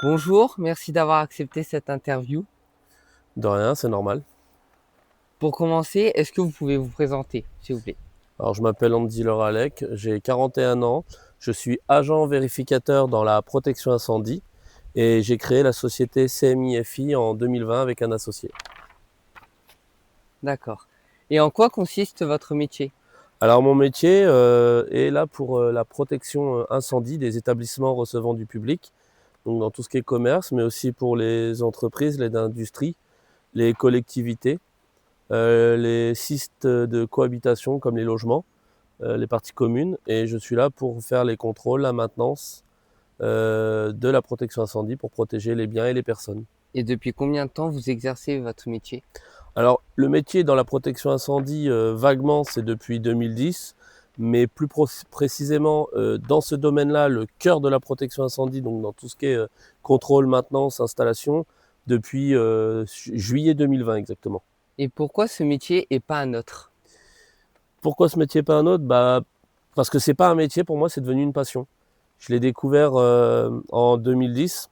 Bonjour, merci d'avoir accepté cette interview. De rien, c'est normal. Pour commencer, est-ce que vous pouvez vous présenter, s'il vous plaît? Alors, je m'appelle Andy Leralec, j'ai 41 ans, je suis agent vérificateur dans la protection incendie et j'ai créé la société CMIFI en 2020 avec un associé. D'accord. Et en quoi consiste votre métier? Alors, mon métier est là pour la protection incendie des établissements recevant du public, donc dans tout ce qui est commerce, mais aussi pour les entreprises, les industries, les collectivités, les sites de cohabitation comme les logements, les parties communes, et je suis là pour faire les contrôles, la maintenance de la protection incendie pour protéger les biens et les personnes. Et depuis combien de temps vous exercez votre métier? Alors, le métier dans la protection incendie, vaguement, c'est depuis 2010, mais plus précisément, dans ce domaine-là, le cœur de la protection incendie, donc dans tout ce qui est contrôle, maintenance, installation, depuis juillet 2020 exactement. Et pourquoi ce métier et pas un autre? Pourquoi ce métier pas un autre? Parce que c'est pas un métier, pour moi, c'est devenu une passion. Je l'ai découvert en 2010.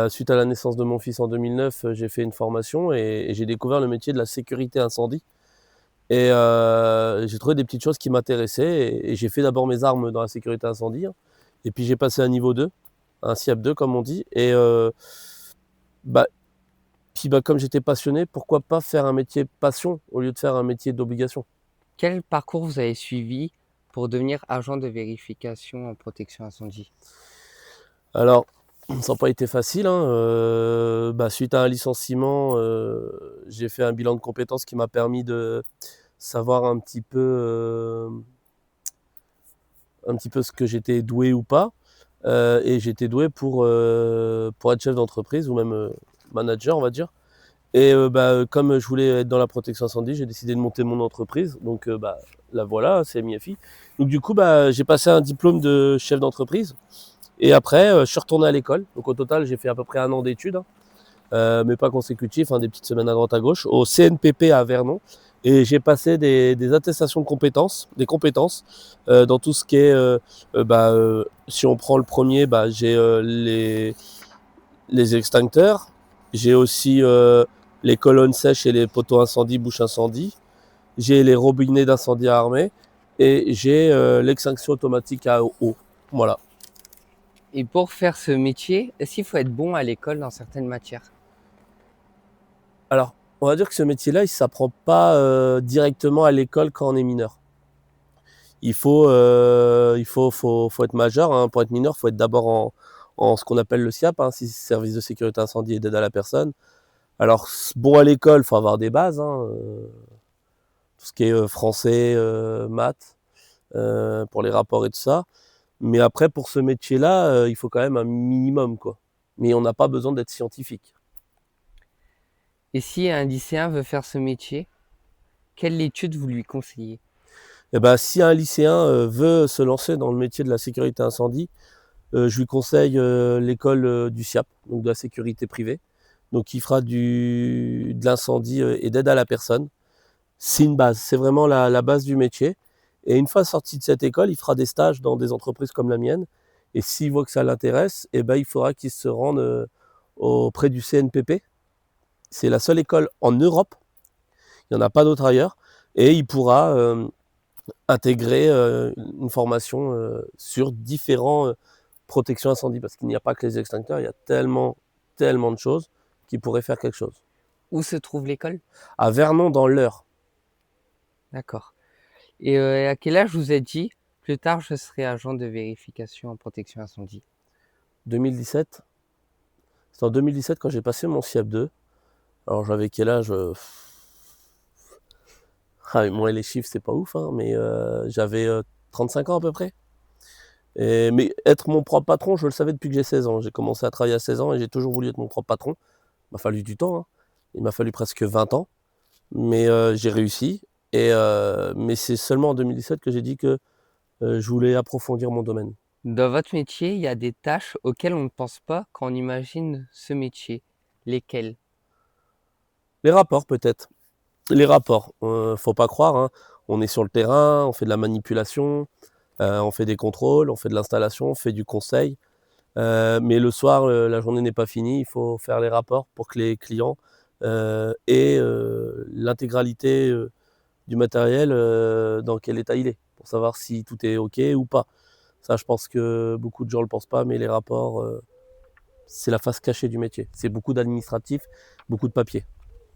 Suite à la naissance de mon fils en 2009, j'ai fait une formation et j'ai découvert le métier de la sécurité incendie. Et j'ai trouvé des petites choses qui m'intéressaient et j'ai fait d'abord mes armes dans la sécurité incendie. Et puis j'ai passé un niveau 2, un SIAP 2 comme on dit. Et bah, comme j'étais passionné, pourquoi pas faire un métier passion au lieu de faire un métier d'obligation? Quel parcours vous avez suivi pour devenir agent de vérification en protection incendie? Alors, ça n'a pas été facile, hein. Suite à un licenciement, j'ai fait un bilan de compétences qui m'a permis de savoir un petit peu ce que j'étais doué ou pas. Et j'étais doué pour être chef d'entreprise ou même manager, on va dire. Et comme je voulais être dans la protection incendie, j'ai décidé de monter mon entreprise. Donc la voilà, c'est MIFI. Donc du coup, j'ai passé un diplôme de chef d'entreprise. Et après, je suis retourné à l'école. Donc au total, j'ai fait à peu près un an d'études, hein, mais pas consécutifs, hein, des petites semaines à droite à gauche, au CNPP à Vernon. Et j'ai passé des attestations de compétences, des compétences dans tout ce qui est, si on prend le premier, j'ai les extincteurs, j'ai aussi les colonnes sèches et les poteaux incendie, bouches incendie, j'ai les robinets d'incendie armés et j'ai l'extinction automatique à eau. Voilà. Et pour faire ce métier, est-ce qu'il faut être bon à l'école dans certaines matières? Alors, on va dire que ce métier-là, il ne s'apprend pas directement à l'école quand on est mineur. Faut être majeur, hein. Pour être mineur, il faut être d'abord en ce qu'on appelle le SIAP, hein, service de sécurité incendie et d'aide à la personne. Alors, bon à l'école, il faut avoir des bases, hein, tout ce qui est français, maths, pour les rapports et tout ça. Mais après, pour ce métier-là, il faut quand même un minimum, quoi. Mais on n'a pas besoin d'être scientifique. Et si un lycéen veut faire ce métier, quelle étude vous lui conseillez? Et si un lycéen veut se lancer dans le métier de la sécurité incendie, je lui conseille l'école du SIAP, donc de la sécurité privée. Donc il fera de l'incendie et d'aide à la personne. C'est une base, c'est vraiment la base du métier. Et une fois sorti de cette école, il fera des stages dans des entreprises comme la mienne. Et s'il voit que ça l'intéresse, il faudra qu'il se rende auprès du CNPP. C'est la seule école en Europe, il n'y en a pas d'autre ailleurs. Et il pourra intégrer une formation sur différents protections incendie. Parce qu'il n'y a pas que les extincteurs, il y a tellement de choses qui pourraient faire quelque chose. Où se trouve l'école? À Vernon, dans l'Eure. D'accord. Et à quel âge vous êtes dit, plus tard, je serai agent de vérification en protection incendie? 2017. C'est en 2017 quand j'ai passé mon SIAP 2. Alors j'avais quel âge moi les chiffres c'est pas ouf, hein, mais j'avais 35 ans à peu près. Mais être mon propre patron, je le savais depuis que j'ai 16 ans. J'ai commencé à travailler à 16 ans et j'ai toujours voulu être mon propre patron. Il m'a fallu du temps, hein. Il m'a fallu presque 20 ans. Mais j'ai réussi. Mais c'est seulement en 2017 que j'ai dit que je voulais approfondir mon domaine. Dans votre métier, il y a des tâches auxquelles on ne pense pas quand on imagine ce métier. Lesquelles? Les rapports peut-être. Les rapports, faut pas croire, hein. On est sur le terrain, on fait de la manipulation, on fait des contrôles, on fait de l'installation, on fait du conseil. Mais le soir, la journée n'est pas finie, il faut faire les rapports pour que les clients aient l'intégralité du matériel dans quel état il est, pour savoir si tout est OK ou pas. Ça, je pense que beaucoup de gens ne le pensent pas, mais les rapports, c'est la face cachée du métier. C'est beaucoup d'administratif, beaucoup de papier.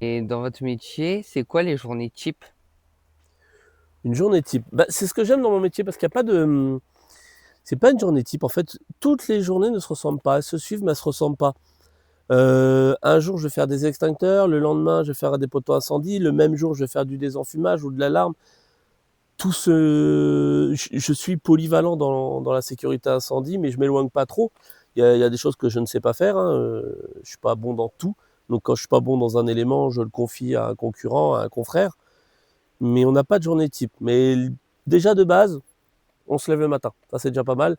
Et dans votre métier, c'est quoi les journées types? Une journée type, bah, c'est ce que j'aime dans mon métier parce qu'il y a pas de, c'est pas une journée type. En fait, toutes les journées ne se ressemblent pas. Elles se suivent, mais elles se ressemblent pas. Un jour, je vais faire des extincteurs, le lendemain, je vais faire des poteaux incendie, le même jour, je vais faire du désenfumage ou de l'alarme. Je suis polyvalent dans la sécurité incendie, mais je m'éloigne pas trop. Il y a des choses que je ne sais pas faire, hein, je suis pas bon dans tout. Donc quand je suis pas bon dans un élément, je le confie à un concurrent, à un confrère. Mais on n'a pas de journée type. Mais déjà de base, on se lève le matin. Ça, c'est déjà pas mal.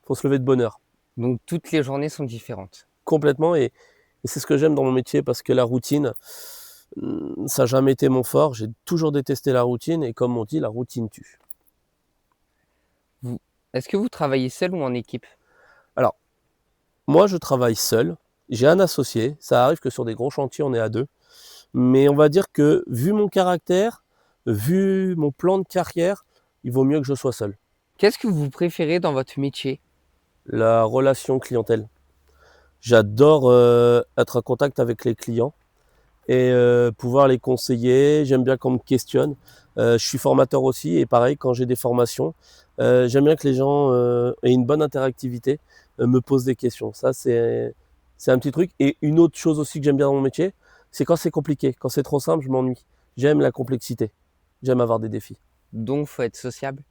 Faut se lever de bonne heure. Donc toutes les journées sont différentes. Complètement. Et c'est ce que j'aime dans mon métier parce que la routine, ça n'a jamais été mon fort. J'ai toujours détesté la routine. Et comme on dit, la routine tue. Vous, est-ce que vous travaillez seul ou en équipe? Alors, moi, je travaille seul. J'ai un associé. Ça arrive que sur des gros chantiers, on est à deux. Mais on va dire que, vu mon caractère, vu mon plan de carrière, il vaut mieux que je sois seul. Qu'est-ce que vous préférez dans votre métier? La relation clientèle. J'adore être en contact avec les clients et pouvoir les conseiller. J'aime bien qu'on me questionne. Je suis formateur aussi et pareil, quand j'ai des formations, j'aime bien que les gens aient une bonne interactivité, me posent des questions. Ça, c'est un petit truc. Et une autre chose aussi que j'aime bien dans mon métier, c'est quand c'est compliqué. Quand c'est trop simple, je m'ennuie. J'aime la complexité. J'aime avoir des défis. Donc faut être sociable.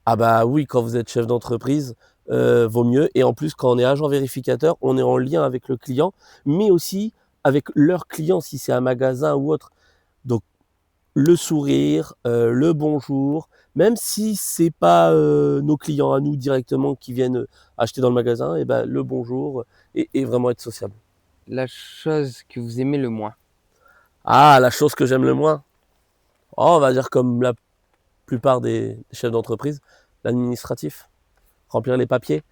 Ah bah oui, quand vous êtes chef d'entreprise, vaut mieux. Et en plus, quand on est agent vérificateur, on est en lien avec le client, mais aussi avec leur client, si c'est un magasin ou autre. Donc le sourire, le bonjour, même si c'est pas nos clients à nous directement qui viennent acheter dans le magasin, et ben le bonjour et vraiment être sociable. La chose que vous aimez le moins. Ah, la chose que j'aime le moins, oh, on va dire comme la plupart des chefs d'entreprise, l'administratif, remplir les papiers.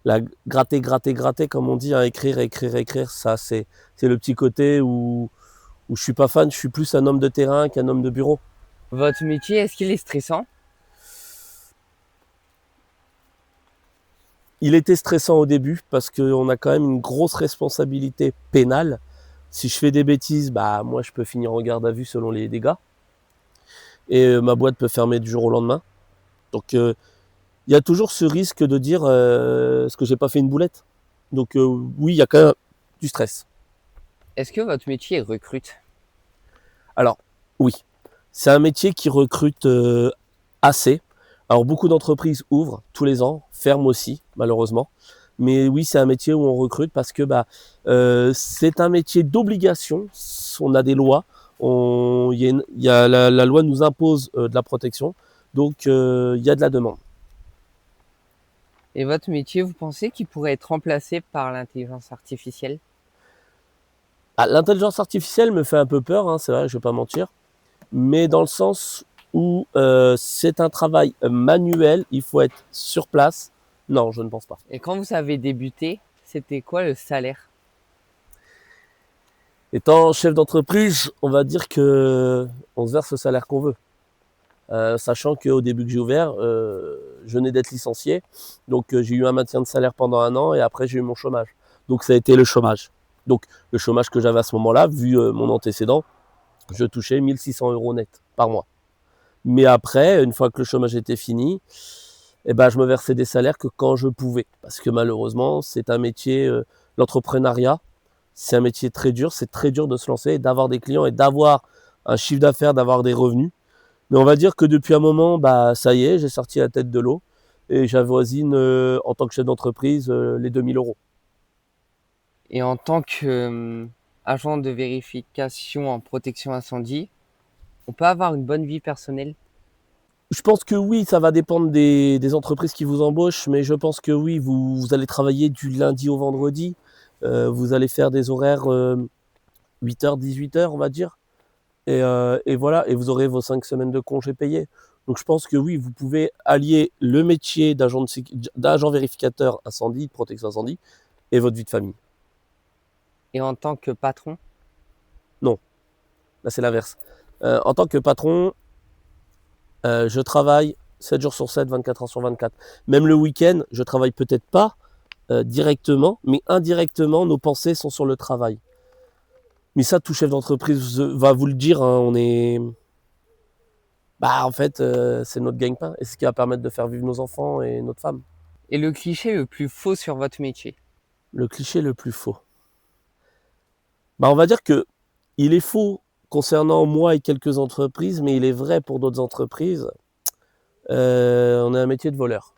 La gratter, gratter, gratter, comme on dit, hein, écrire, écrire, écrire, ça c'est le petit côté où je suis pas fan, je suis plus un homme de terrain qu'un homme de bureau. Votre métier, est-ce qu'il est stressant? Il était stressant au début parce qu'on a quand même une grosse responsabilité pénale. Si je fais des bêtises, bah moi je peux finir en garde à vue selon les dégâts. Et ma boîte peut fermer du jour au lendemain. Donc il y a toujours ce risque de dire est-ce que j'ai pas fait une boulette. Donc oui, il y a quand même du stress. Est-ce que votre métier recrute? Alors oui, c'est un métier qui recrute assez. Alors beaucoup d'entreprises ouvrent tous les ans, ferment aussi malheureusement. Mais oui, c'est un métier où on recrute parce que c'est un métier d'obligation. On a des lois. La loi nous impose de la protection. Donc il y a de la demande. Et votre métier, vous pensez qu'il pourrait être remplacé par l'intelligence artificielle? Ah, l'intelligence artificielle me fait un peu peur, hein, c'est vrai, je ne vais pas mentir. Mais dans le sens où c'est un travail manuel, il faut être sur place. Non, je ne pense pas. Et quand vous avez débuté, c'était quoi le salaire? Étant chef d'entreprise, on va dire que on se verse le salaire qu'on veut. Sachant qu'au début que j'ai ouvert, je venais d'être licencié. Donc j'ai eu un maintien de salaire pendant 1 an et après j'ai eu mon chômage. Donc ça a été le chômage. Donc le chômage que j'avais à ce moment-là, vu mon antécédent, je touchais 1600 € net par mois. Mais après, une fois que le chômage était fini, eh ben, je me versais des salaires que quand je pouvais. Parce que malheureusement, c'est un métier, l'entrepreneuriat, c'est un métier très dur. C'est très dur de se lancer, d'avoir des clients et d'avoir un chiffre d'affaires, d'avoir des revenus. Mais on va dire que depuis un moment, ça y est, j'ai sorti la tête de l'eau et j'avoisine en tant que chef d'entreprise les 2000 €. Et en tant que agent de vérification en protection incendie, on peut avoir une bonne vie personnelle? Je pense que oui, ça va dépendre des entreprises qui vous embauchent, mais je pense que oui, vous allez travailler du lundi au vendredi. Vous allez faire des horaires 8h, 18h, on va dire. Et voilà, et vous aurez vos 5 semaines de congés payés. Donc je pense que oui, vous pouvez allier le métier d'agent vérificateur incendie, de protection incendie, et votre vie de famille. Et en tant que patron? Non, là c'est l'inverse. En tant que patron, je travaille 7 jours sur 7, 24 heures sur 24. Même le week-end, je travaille peut-être pas directement, mais indirectement, nos pensées sont sur le travail. Mais ça, tout chef d'entreprise va vous le dire, hein, on est... Bah en fait, c'est notre gagne-pain, et c'est ce qui va permettre de faire vivre nos enfants et notre femme. Et le cliché le plus faux sur votre métier? Le cliché le plus faux. Bah on va dire que il est faux concernant moi et quelques entreprises, mais il est vrai pour d'autres entreprises. On est un métier de voleur.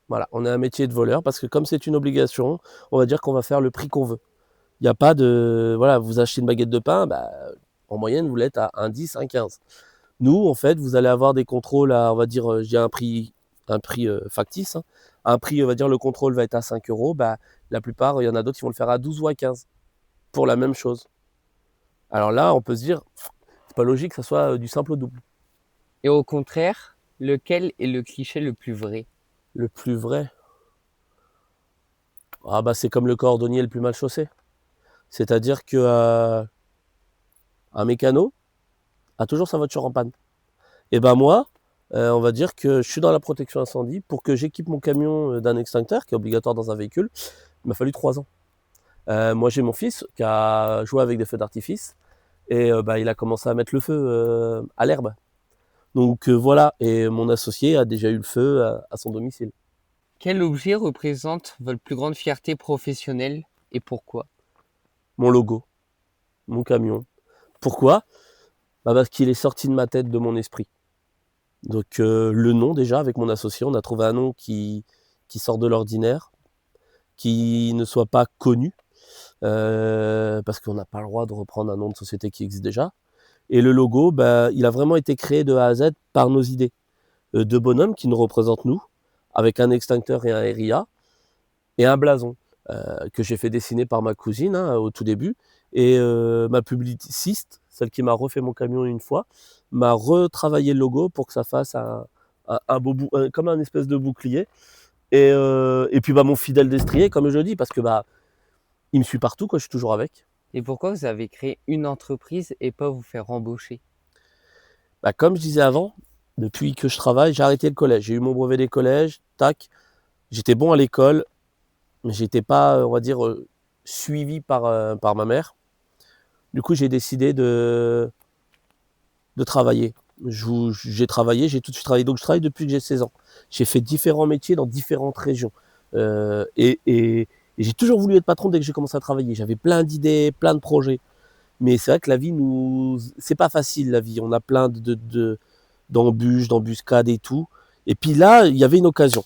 Voilà, on est un métier de voleur parce que comme c'est une obligation, on va dire qu'on va faire le prix qu'on veut. Il n'y a pas de... Voilà, vous achetez une baguette de pain, bah, en moyenne, vous l'êtes à 1,10, 1,15. Nous, en fait, vous allez avoir des contrôles à, on va dire, j'ai un prix factice. Hein. Un prix, on va dire, le contrôle va être à 5 euros. Bah, la plupart, il y en a d'autres qui vont le faire à 12 ou à 15 pour la même chose. Alors là, on peut se dire, c'est pas logique que ça soit du simple au double. Et au contraire, lequel est le cliché le plus vrai? Le plus vrai, ah bah, c'est comme le cordonnier le plus mal chaussé. C'est-à-dire que un mécano a toujours sa voiture en panne. Et ben moi, on va dire que je suis dans la protection incendie. Pour que j'équipe mon camion d'un extincteur, qui est obligatoire dans un véhicule, il m'a fallu 3 ans. Moi, j'ai mon fils qui a joué avec des feux d'artifice et bah, il a commencé à mettre le feu à l'herbe. Donc voilà, et mon associé a déjà eu le feu à son domicile. Quel objet représente votre plus grande fierté professionnelle et pourquoi? Mon logo, mon camion. Pourquoi? Bah, parce qu'il est sorti de ma tête, de mon esprit. Donc le nom déjà, avec mon associé, on a trouvé un nom qui sort de l'ordinaire, qui ne soit pas connu, parce qu'on n'a pas le droit de reprendre un nom de société qui existe déjà. Et le logo, bah, il a vraiment été créé de A à Z par nos idées. Deux bonhommes qui nous représentent nous, avec un extincteur et un RIA, et un blason, que j'ai fait dessiner par ma cousine hein, au tout début. Et ma publiciste, celle qui m'a refait mon camion une fois, m'a retravaillé le logo pour que ça fasse un beau comme un espèce de bouclier. Et puis bah, mon fidèle destrier, comme je dis, parce que bah, il me suit partout, quoi, je suis toujours avec. Et pourquoi vous avez créé une entreprise et pas vous faire embaucher? Bah, comme je disais avant, depuis que je travaille, j'ai arrêté le collège. J'ai eu mon brevet des collèges, tac. J'étais bon à l'école, mais j'étais pas, on va dire, suivi par ma mère. Du coup, j'ai décidé de travailler. J'ai travaillé, j'ai tout de suite travaillé. Donc, je travaille depuis que j'ai 16 ans. J'ai fait différents métiers dans différentes régions. Et j'ai toujours voulu être patron dès que j'ai commencé à travailler. J'avais plein d'idées, plein de projets. Mais c'est vrai que la vie c'est pas facile, la vie. On a plein d'embûches, d'embuscades et tout. Et puis là, il y avait une occasion.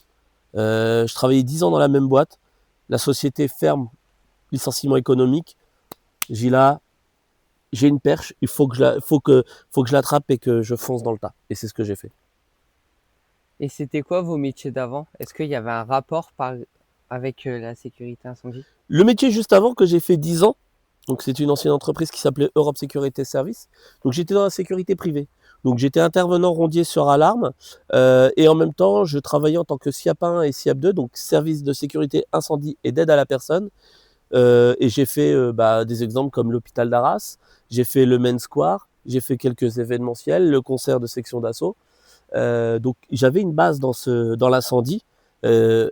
Je travaillais 10 ans dans la même boîte. La société ferme, licenciement économique. J'ai là, j'ai une perche, il faut que faut que je l'attrape et que je fonce dans le tas. Et c'est ce que j'ai fait. Et c'était quoi vos métiers d'avant? Est-ce qu'il y avait un rapport avec la sécurité incendie? Le métier juste avant que j'ai fait 10 ans, donc c'est une ancienne entreprise qui s'appelait Europe Sécurité Service. Donc j'étais dans la sécurité privée. Donc j'étais intervenant rondier sur alarme et en même temps je travaillais en tant que SIAP 1 et SIAP 2, donc service de sécurité incendie et d'aide à la personne. Et j'ai fait bah, des exemples comme l'hôpital d'Arras, j'ai fait le Main Square, j'ai fait quelques événementiels, le concert de section d'assaut. Donc j'avais une base dans l'incendie et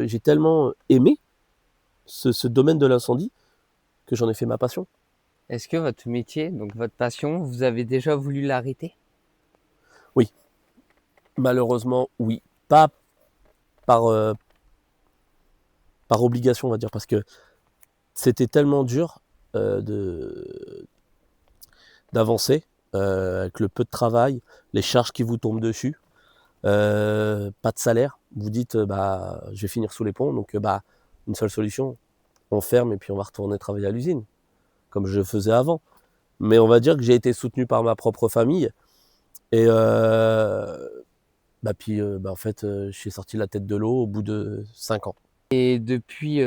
j'ai tellement aimé ce domaine de l'incendie que j'en ai fait ma passion. Est-ce que votre métier, donc votre passion, vous avez déjà voulu l'arrêter? Oui, malheureusement, oui. Pas par, par obligation, on va dire, parce que c'était tellement dur d'avancer avec le peu de travail, les charges qui vous tombent dessus, pas de salaire. Vous dites, bah, je vais finir sous les ponts, donc bah, une seule solution, on ferme et puis on va retourner travailler à l'usine, comme je faisais avant. Mais on va dire que j'ai été soutenu par ma propre famille. Et bah, puis, bah, en fait, je suis sorti la tête de l'eau au bout de 5 ans. Et depuis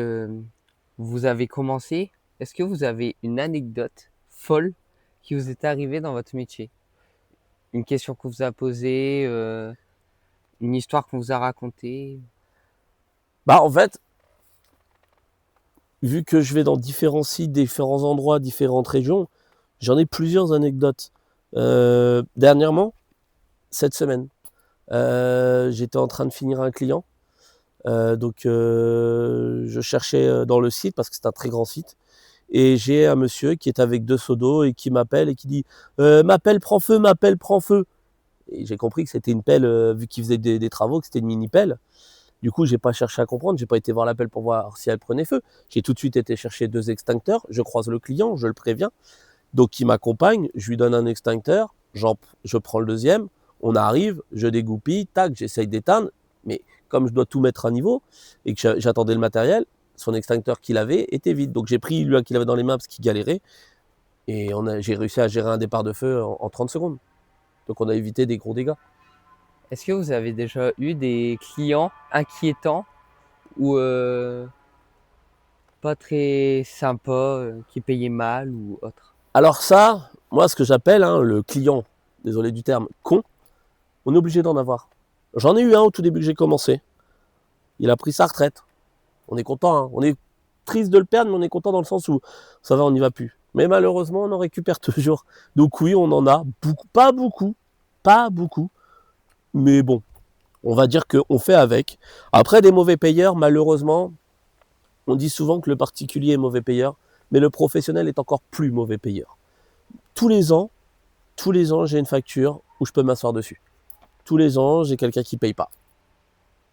vous avez commencé, est-ce que vous avez une anecdote folle qui vous est arrivée dans votre métier? Une question qu'on vous a posée, une histoire qu'on vous a racontée? Bah, en fait, vu que je vais dans différents sites, différents endroits, différentes régions, j'en ai plusieurs anecdotes. Dernièrement, cette semaine, j'étais en train de finir un client. Je cherchais dans le site, parce que c'est un très grand site, et j'ai un monsieur qui est avec 2 seaux d'eau et qui m'appelle et qui dit ma pelle prend feu, ma pelle prend feu. Et j'ai compris que c'était une pelle, vu qu'il faisait des travaux, que c'était une mini pelle. Du coup, j'ai pas cherché à comprendre, j'ai pas été voir la pelle pour voir si elle prenait feu. J'ai tout de suite été chercher 2 extincteurs, je croise le client, je le préviens. Donc il m'accompagne, je lui donne un extincteur, je prends le deuxième, on arrive, je dégoupille, tac, j'essaye d'éteindre, mais comme je dois tout mettre à niveau et que j'attendais le matériel, son extincteur qu'il avait était vide. Donc j'ai pris lui qu'il avait dans les mains parce qu'il galérait et j'ai réussi à gérer un départ de feu en 30 secondes. Donc on a évité des gros dégâts. Est-ce que vous avez déjà eu des clients inquiétants ou pas très sympas, qui payaient mal ou autre? Alors ça, moi ce que j'appelle le client, désolé du terme, con, on est obligé d'en avoir. J'en ai eu un au tout début que j'ai commencé. Il a pris sa retraite. On est content, hein. On est triste de le perdre, mais on est content dans le sens où ça va, on n'y va plus. Mais malheureusement, on en récupère toujours. Donc oui, on en a beaucoup, pas beaucoup, mais bon, on va dire qu'on fait avec. Après, des mauvais payeurs, malheureusement, on dit souvent que le particulier est mauvais payeur, mais le professionnel est encore plus mauvais payeur. Tous les ans, tous les ans, j'ai une facture où je peux m'asseoir dessus. Tous les ans, j'ai quelqu'un qui paye pas.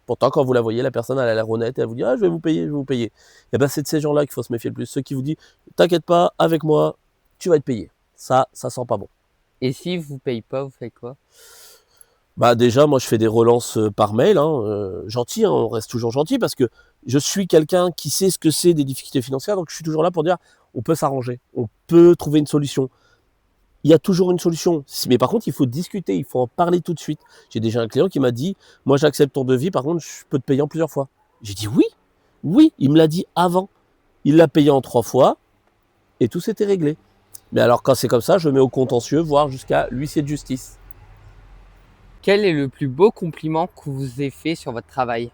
Pourtant, quand vous la voyez, la personne elle a l'air honnête et elle vous dit ah je vais vous payer, je vais vous payer. Et ben c'est de ces gens-là qu'il faut se méfier le plus. Ceux qui vous disent t'inquiète pas, avec moi, tu vas être payé. Ça sent pas bon. Et si vous payez pas, vous faites quoi? Bah déjà, moi je fais des relances par mail, gentil, on reste toujours gentil parce que je suis quelqu'un qui sait ce que c'est des difficultés financières, donc je suis toujours là pour dire on peut s'arranger, on peut trouver une solution. Il y a toujours une solution. Mais par contre, il faut discuter, il faut en parler tout de suite. J'ai déjà un client qui m'a dit moi j'accepte ton devis, par contre je peux te payer en plusieurs fois. J'ai dit oui, oui, il me l'a dit avant. Il l'a payé en 3 fois et tout s'était réglé. Mais alors quand c'est comme ça, je mets au contentieux, voire jusqu'à l'huissier de justice. Quel est le plus beau compliment que vous ait fait sur votre travail?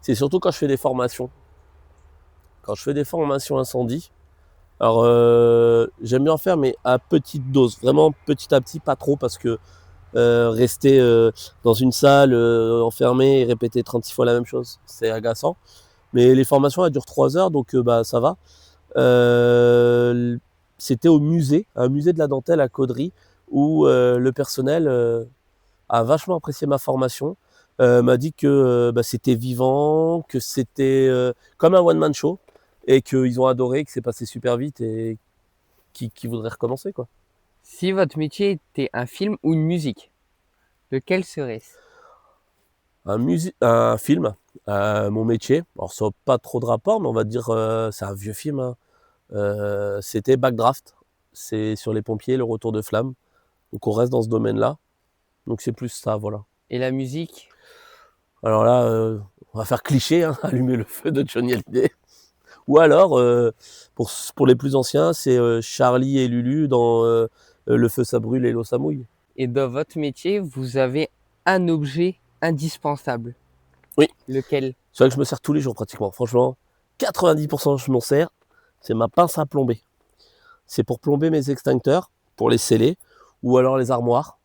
C'est surtout quand je fais des formations. Quand je fais des formations incendie, alors j'aime bien en faire mais à petite dose, vraiment petit à petit, pas trop parce que rester dans une salle enfermée et répéter 36 fois la même chose, c'est agaçant. Mais les formations elles durent 3 heures donc ça va. C'était au musée, un musée de la dentelle à Caudry, où le personnel a vachement apprécié ma formation, m'a dit que c'était vivant, que c'était comme un one-man show, et qu'ils ont adoré, que c'est passé super vite et qui voudraient recommencer, quoi. Si votre métier était un film ou une musique, lequel serait-ce? Un film, mon métier, alors ça n'a pas trop de rapport, mais on va dire c'est un vieux film, hein. C'était Backdraft, c'est sur les pompiers, le retour de flamme. Donc on reste dans ce domaine-là. Donc c'est plus ça, voilà. Et la musique? Alors là, on va faire cliché, hein, allumer le feu de Johnny Hallyday. Ou alors, pour les plus anciens, c'est Charlie et Lulu dans Le feu ça brûle et l'eau ça mouille. Et dans votre métier, vous avez un objet indispensable. Oui, Lequel? c'est vrai que je me sers tous les jours pratiquement. Franchement, 90% je m'en sers. C'est ma pince à plomber. C'est pour plomber mes extincteurs, pour les sceller, ou alors les armoires.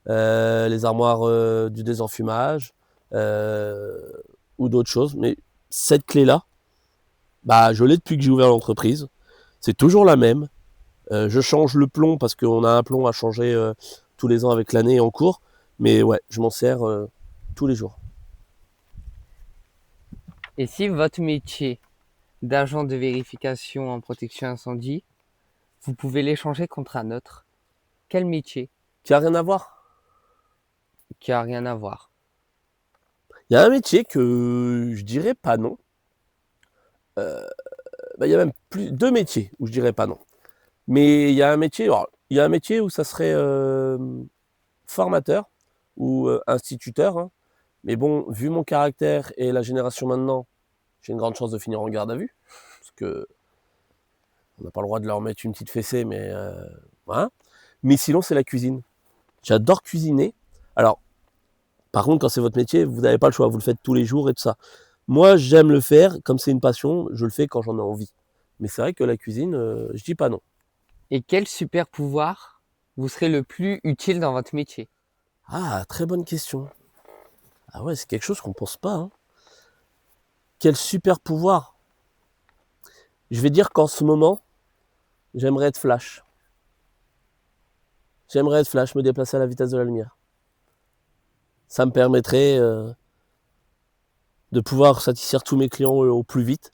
Du désenfumage, ou d'autres choses. Mais cette clé-là, bah, je l'ai depuis que j'ai ouvert l'entreprise. C'est toujours la même. Je change le plomb parce qu'on a un plomb à changer tous les ans avec l'année en cours. Mais ouais, je m'en sers tous les jours. Et si votre métier d'agent de vérification en protection incendie, vous pouvez l'échanger contre un autre, quel métier? Qui a rien à voir. Qui a rien à voir. Il y a un métier que je dirais pas non. Il y a même deux métiers où je dirais pas non. Mais il y a un métier, alors, il y a un métier où ça serait formateur ou instituteur, hein. Mais bon, vu mon caractère et la génération maintenant, j'ai une grande chance de finir en garde à vue. Parce que on n'a pas le droit de leur mettre une petite fessée, mais voilà. Mais sinon, c'est la cuisine. J'adore cuisiner. Alors, par contre, quand c'est votre métier, vous n'avez pas le choix, vous le faites tous les jours et tout ça. Moi, j'aime le faire, comme c'est une passion, je le fais quand j'en ai envie. Mais c'est vrai que la cuisine, je dis pas non. Et quel super pouvoir vous serait le plus utile dans votre métier? Ah, très bonne question. Ah ouais, c'est quelque chose qu'on pense pas, hein. Quel super pouvoir. Je vais dire qu'en ce moment, j'aimerais être Flash. J'aimerais être Flash, me déplacer à la vitesse de la lumière. Ça me permettrait de pouvoir satisfaire tous mes clients au plus vite.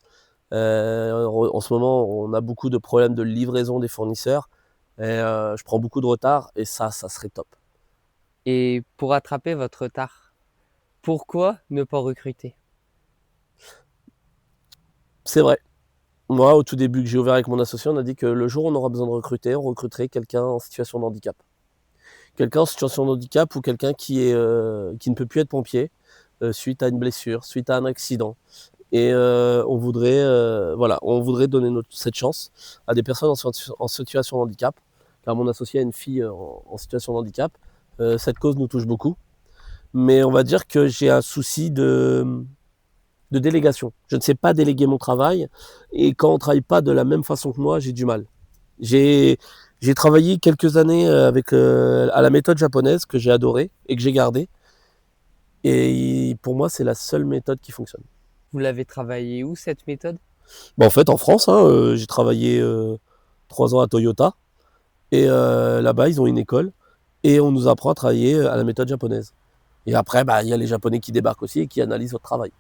En ce moment, on a beaucoup de problèmes de livraison des fournisseurs et je prends beaucoup de retard et ça serait top. Et pour rattraper votre retard, pourquoi ne pas recruter? C'est vrai. Moi, au tout début que j'ai ouvert avec mon associé, on a dit que le jour où on aura besoin de recruter, on recruterait quelqu'un en situation de handicap. Quelqu'un en situation de handicap ou quelqu'un qui ne peut plus être pompier suite à une blessure, suite à un accident. Et on voudrait donner cette chance à des personnes en situation de handicap. Car mon associé a une fille en situation de handicap. Cette cause nous touche beaucoup. Mais on va dire que j'ai un souci de délégation. Je ne sais pas déléguer mon travail. Et quand on ne travaille pas de la même façon que moi, j'ai du mal. J'ai travaillé quelques années à la méthode japonaise que j'ai adorée et que j'ai gardée. Et pour moi, c'est la seule méthode qui fonctionne. Vous l'avez travaillé où cette méthode? Bah, en fait, en France, hein, j'ai travaillé 3 ans à Toyota. Et là-bas, ils ont une école. Et on nous apprend à travailler à la méthode japonaise. Et après, bah, y a les Japonais qui débarquent aussi et qui analysent votre travail.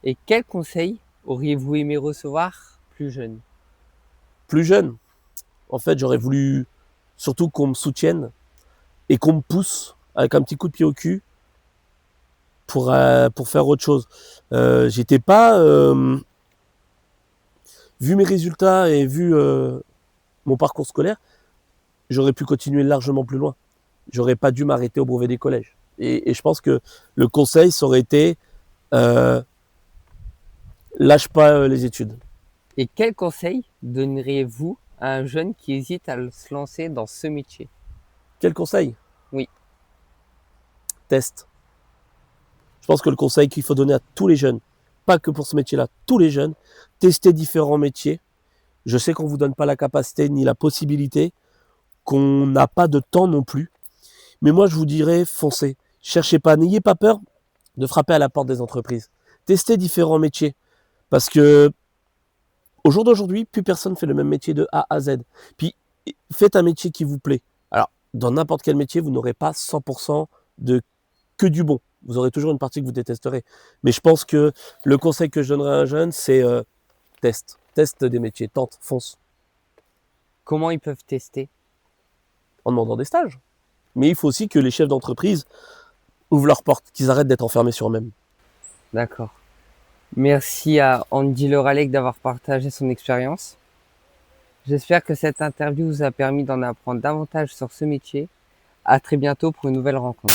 Et quel conseil auriez-vous aimé recevoir plus jeune? Plus jeune, en fait, j'aurais voulu surtout qu'on me soutienne et qu'on me pousse avec un petit coup de pied au cul pour faire autre chose. J'étais pas... vu mes résultats et vu mon parcours scolaire, j'aurais pu continuer largement plus loin. J'aurais pas dû m'arrêter au brevet des collèges. Et je pense que le conseil, ça aurait été euh, lâche pas les études. Et quel conseil donneriez-vous à un jeune qui hésite à se lancer dans ce métier? Quel conseil? Oui. Test. Je pense que le conseil qu'il faut donner à tous les jeunes, pas que pour ce métier-là, tous les jeunes, tester différents métiers. Je sais qu'on ne vous donne pas la capacité ni la possibilité, qu'on n'a pas de temps non plus. Mais moi, je vous dirais, foncez. Cherchez pas, n'ayez pas peur de frapper à la porte des entreprises. Testez différents métiers. Parce que au jour d'aujourd'hui, plus personne fait le même métier de A à Z. Puis, faites un métier qui vous plaît. Alors, dans n'importe quel métier, vous n'aurez pas 100% de que du bon. Vous aurez toujours une partie que vous détesterez. Mais je pense que le conseil que je donnerais à un jeune, c'est teste. Teste des métiers, tente, fonce. Comment ils peuvent tester? En demandant des stages. Mais il faut aussi que les chefs d'entreprise ouvrent leurs portes, qu'ils arrêtent d'être enfermés sur eux-mêmes. D'accord. Merci à Andy Leralec d'avoir partagé son expérience. J'espère que cette interview vous a permis d'en apprendre davantage sur ce métier. À très bientôt pour une nouvelle rencontre.